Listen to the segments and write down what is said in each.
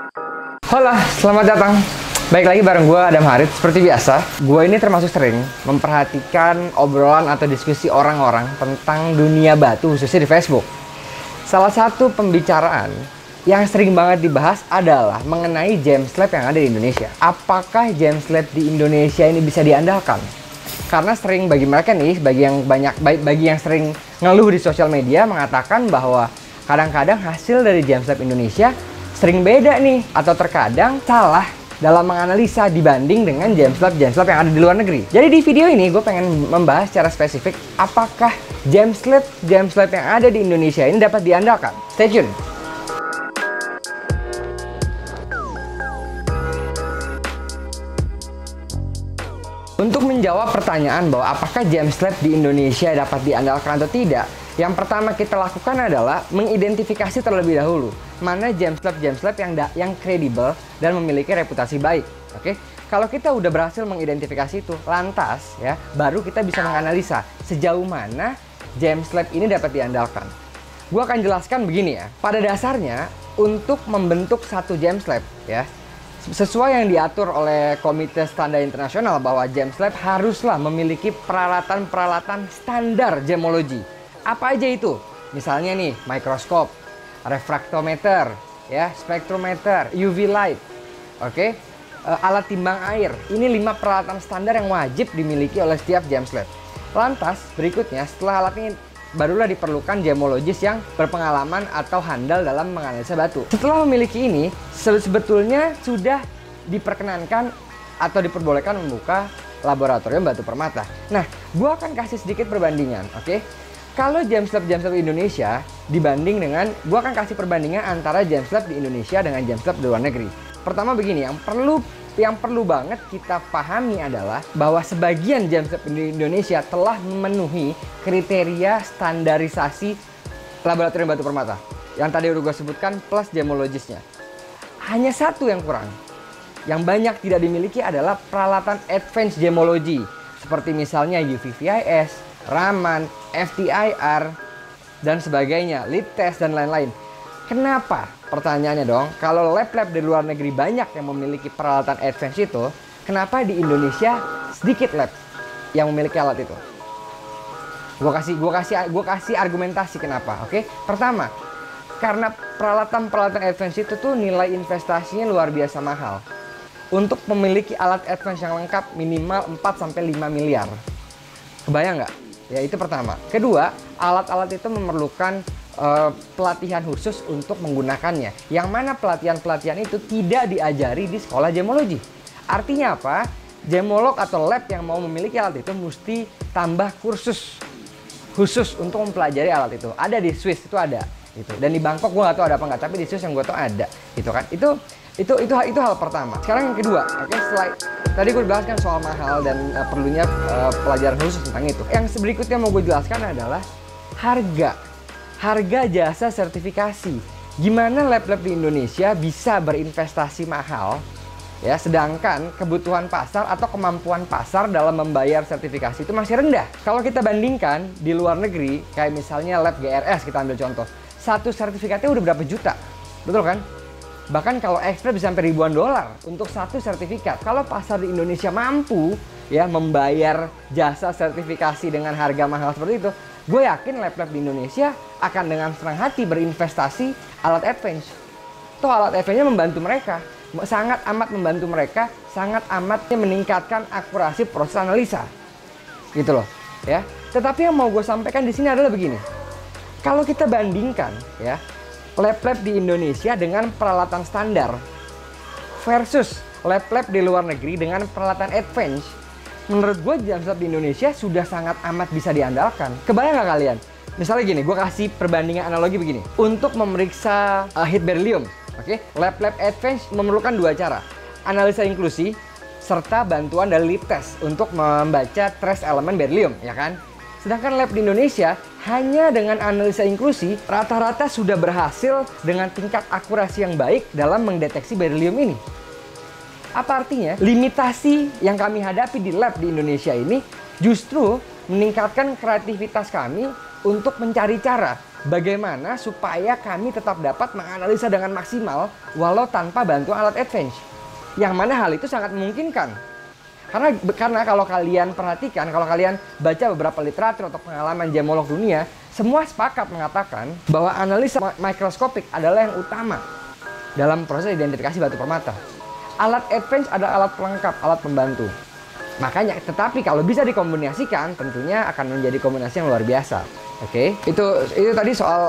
Halo, selamat datang. Baik lagi bareng gue Adam Harith. Seperti biasa, gue ini termasuk sering memperhatikan obrolan atau diskusi orang-orang tentang dunia batu, khususnya di Facebook. Salah satu pembicaraan yang sering banget dibahas adalah mengenai James Lab yang ada di Indonesia. Apakah James Lab di Indonesia ini bisa diandalkan? Karena sering bagi mereka nih, bagi yang sering ngeluh di sosial media mengatakan bahwa kadang-kadang hasil dari James Lab Indonesia sering beda nih, atau terkadang salah dalam menganalisa dibanding dengan James Lab yang ada di luar negeri. Jadi di video ini gue pengen membahas secara spesifik apakah James Lab yang ada di Indonesia ini dapat diandalkan. Stay tune. Untuk menjawab pertanyaan bahwa apakah James Lab di Indonesia dapat diandalkan atau tidak, yang pertama kita lakukan adalah mengidentifikasi terlebih dahulu mana James Lab yang kredibel dan memiliki reputasi baik. Oke, kalau kita udah berhasil mengidentifikasi itu, lantas ya baru kita bisa menganalisa sejauh mana James Lab ini dapat diandalkan. Gua akan jelaskan begini ya. Pada dasarnya untuk membentuk satu James Lab ya, sesuai yang diatur oleh Komite Standar Internasional bahwa James Lab haruslah memiliki peralatan-peralatan standar gemologi. Apa aja itu? Misalnya nih, mikroskop, refraktometer, ya, spektrometer, UV light, oke, alat timbang air. Ini 5 peralatan standar yang wajib dimiliki oleh setiap James Lab. Lantas, berikutnya setelah alat ini barulah diperlukan gemologis yang berpengalaman atau handal dalam menganalisa batu. Setelah memiliki ini, sebetulnya sudah diperkenankan atau diperbolehkan membuka laboratorium batu permata. Nah, gua akan kasih sedikit perbandingan, oke? Kalau James Lab Indonesia dibanding dengan, gua akan kasih perbandingan antara James Lab di Indonesia dengan James Lab di luar negeri. Pertama begini, yang perlu banget kita pahami adalah bahwa sebagian James Lab di Indonesia telah memenuhi kriteria standarisasi laboratorium batu permata yang tadi udah gue sebutkan plus gemologisnya. Hanya satu yang kurang, yang banyak tidak dimiliki adalah peralatan advanced gemology seperti misalnya UV-VIS, Raman, FTIR, dan sebagainya, lead test dan lain-lain. Kenapa? Pertanyaannya dong, kalau lab-lab di luar negeri banyak yang memiliki peralatan advance itu, kenapa di Indonesia sedikit lab yang memiliki alat itu? Gua kasih argumentasi kenapa, oke? Pertama, karena peralatan advance itu tuh nilai investasinya luar biasa mahal. Untuk memiliki alat advance yang lengkap minimal 4-5 miliar. Kebayang nggak? Ya itu pertama. Kedua, alat-alat itu memerlukan pelatihan khusus untuk menggunakannya. Yang mana pelatihan-pelatihan itu tidak diajari di sekolah gemologi. Artinya apa? Gemolog atau lab yang mau memiliki alat itu mesti tambah kursus khusus untuk mempelajari alat itu. Ada di Swiss itu ada. Gitu. Dan di Bangkok gue gak tahu ada apa nggak, tapi di Swiss yang gue tahu ada. Gitu kan? Itu hal pertama. Sekarang yang kedua, oke, setelah tadi gue jelaskan soal mahal dan perlunya pelajaran khusus tentang itu. Yang berikutnya mau gue jelaskan adalah harga jasa sertifikasi. Gimana lab-lab di Indonesia bisa berinvestasi mahal, ya, sedangkan kebutuhan pasar atau kemampuan pasar dalam membayar sertifikasi itu masih rendah. Kalau kita bandingkan di luar negeri, kayak misalnya lab GRS, kita ambil contoh, satu sertifikatnya udah berapa juta, betul kan? Bahkan kalau ekspres bisa sampai ribuan dolar untuk satu sertifikat. Kalau pasar di Indonesia mampu ya membayar jasa sertifikasi dengan harga mahal seperti itu, gue yakin lab-lab di Indonesia akan dengan senang hati berinvestasi alat advance. Toh alat advance-nya membantu mereka, sangat amat membantu mereka, sangat amatnya meningkatkan akurasi proses analisa. Gitu loh, ya. Tetapi yang mau gue sampaikan di sini adalah begini. Kalau kita bandingkan ya, lab-lab di Indonesia dengan peralatan standar versus lab-lab di luar negeri dengan peralatan advance, menurut gue James Lab di Indonesia sudah sangat amat bisa diandalkan. Kebayang nggak kalian? Misalnya gini, gue kasih perbandingan analogi begini. Untuk memeriksa hit beryllium, oke, lab-lab advance memerlukan 2 cara. Analisa inklusi serta bantuan dari lead test untuk membaca trace elemen beryllium, ya kan? Sedangkan lab di Indonesia hanya dengan analisa inklusi rata-rata sudah berhasil dengan tingkat akurasi yang baik dalam mendeteksi beryllium ini. Apa artinya? Limitasi yang kami hadapi di lab di Indonesia ini justru meningkatkan kreativitas kami untuk mencari cara Bagaimana supaya kami tetap dapat menganalisa dengan maksimal walau tanpa bantuan alat advance. Yang mana hal itu sangat memungkinkan. Karena kalau kalian perhatikan, kalau kalian baca beberapa literatur atau pengalaman gemolog dunia, semua sepakat mengatakan bahwa analisa mikroskopik adalah yang utama dalam proses identifikasi batu permata. Alat advance adalah alat pelengkap, alat pembantu. Makanya, tetapi kalau bisa dikombinasikan, tentunya akan menjadi kombinasi yang luar biasa. Oke, itu tadi soal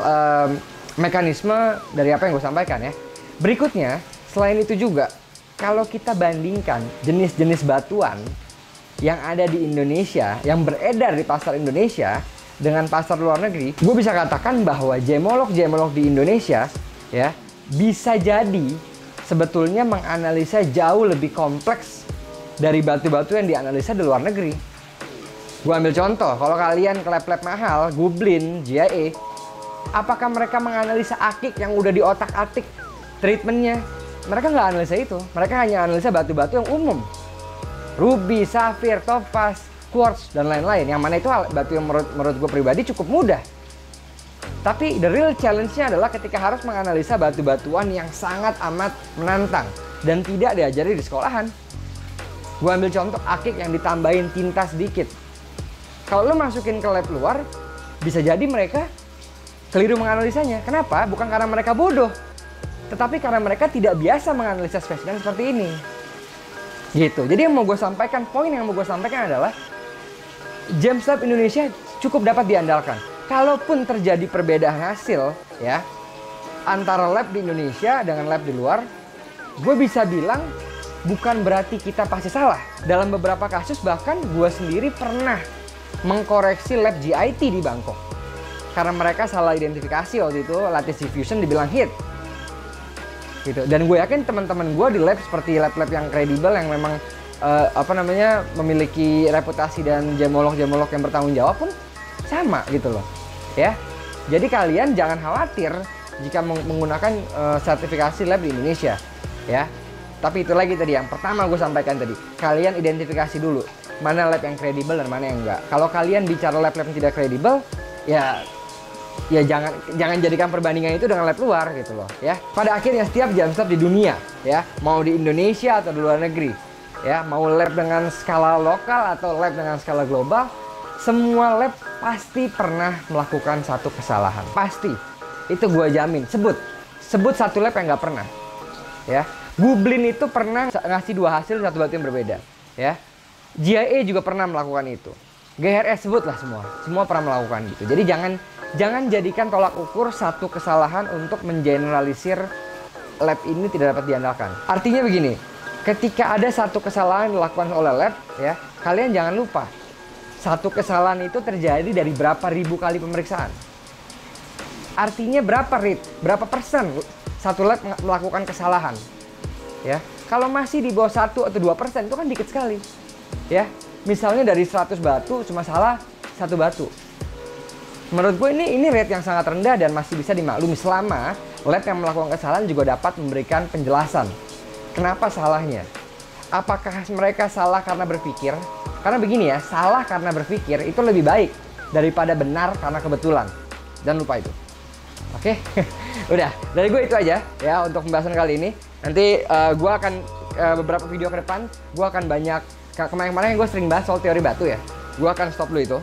mekanisme dari apa yang gue sampaikan ya. Berikutnya, selain itu juga, kalau kita bandingkan jenis-jenis batuan yang ada di Indonesia, yang beredar di pasar Indonesia dengan pasar luar negeri, gue bisa katakan bahwa gemolog-gemolog di Indonesia ya bisa jadi sebetulnya menganalisa jauh lebih kompleks dari batu-batu yang dianalisa di luar negeri. Gue ambil contoh, kalau kalian ke lab-lab mahal, Gublin, GIA, apakah mereka menganalisa akik yang udah diotak-atik treatmentnya? Mereka nggak analisa itu, mereka hanya analisa batu-batu yang umum. Ruby, safir, topaz, quartz, dan lain-lain. Yang mana itu batu yang menurut gue pribadi cukup mudah. Tapi the real challenge-nya adalah ketika harus menganalisa batu-batuan yang sangat amat menantang dan tidak diajari di sekolahan. Gue ambil contoh akik yang ditambahin tinta sedikit. Kalau lo masukin ke lab luar, bisa jadi mereka keliru menganalisanya. Kenapa? Bukan karena mereka bodoh, tetapi karena mereka tidak biasa menganalisa spesimen seperti ini. Gitu. Jadi yang mau gue sampaikan, poin yang mau gue sampaikan adalah James Lab Indonesia cukup dapat diandalkan. Kalaupun terjadi perbedaan hasil ya antara lab di Indonesia dengan lab di luar, gue bisa bilang bukan berarti kita pasti salah. Dalam beberapa kasus bahkan gue sendiri pernah mengkoreksi lab GIT di Bangkok karena mereka salah identifikasi waktu itu, lattice diffusion dibilang hit. Gitu. Dan gue yakin teman-teman gue di lab seperti lab-lab yang kredibel yang memang memiliki reputasi dan gemolog-gemolog yang bertanggung jawab pun sama gitu loh ya. Jadi kalian jangan khawatir jika menggunakan sertifikasi lab di Indonesia ya. Tapi itu lagi tadi yang pertama gue sampaikan tadi, kalian identifikasi dulu mana lab yang kredibel dan mana yang enggak. Kalau kalian bicara lab-lab yang tidak kredibel ya jangan jadikan perbandingan itu dengan lab luar gitu loh ya. Pada akhirnya setiap James Lab di dunia ya, mau di Indonesia atau di luar negeri ya, mau lab dengan skala lokal atau lab dengan skala global, semua lab pasti pernah melakukan satu kesalahan. Pasti. Itu gue jamin. Sebut satu lab yang nggak pernah ya. Gublin itu pernah ngasih dua hasil satu batu yang berbeda ya. GIA juga pernah melakukan itu. GRS sebutlah semua pernah melakukan gitu. Jadi jangan jadikan tolak ukur satu kesalahan untuk mengeneralisir lab ini tidak dapat diandalkan. Artinya begini, ketika ada satu kesalahan dilakukan oleh lab ya, kalian jangan lupa satu kesalahan itu terjadi dari berapa ribu kali pemeriksaan. Artinya berapa persen satu lab melakukan kesalahan ya. Kalau masih di bawah 1 atau 2% itu kan dikit sekali ya. Misalnya dari 100 batu cuma salah 1 batu. Menurut gue ini rate yang sangat rendah dan masih bisa dimaklumi selama lab yang melakukan kesalahan juga dapat memberikan penjelasan kenapa salahnya. Apakah mereka salah karena berpikir? Karena begini ya, salah karena berpikir itu lebih baik daripada benar karena kebetulan. Jangan lupa itu. Oke, udah dari gue itu aja ya untuk pembahasan kali ini. Nanti gue akan beberapa video ke depan gue akan banyak kemarin gue sering bahas soal teori batu ya. Gue akan stop dulu itu.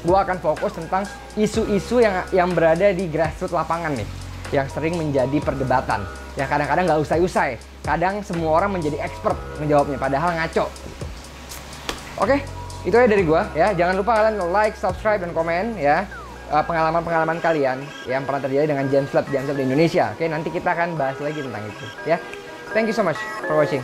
Gue akan fokus tentang isu-isu yang berada di grassroots lapangan nih, yang sering menjadi perdebatan. Ya kadang-kadang nggak usai-usai. Kadang semua orang menjadi expert menjawabnya, padahal ngaco. Oke, itu aja dari gue ya. Jangan lupa kalian like, subscribe, dan komen ya pengalaman-pengalaman kalian yang pernah terjadi dengan James Lab di Indonesia. Oke, nanti kita akan bahas lagi tentang itu ya. Thank you so much for watching.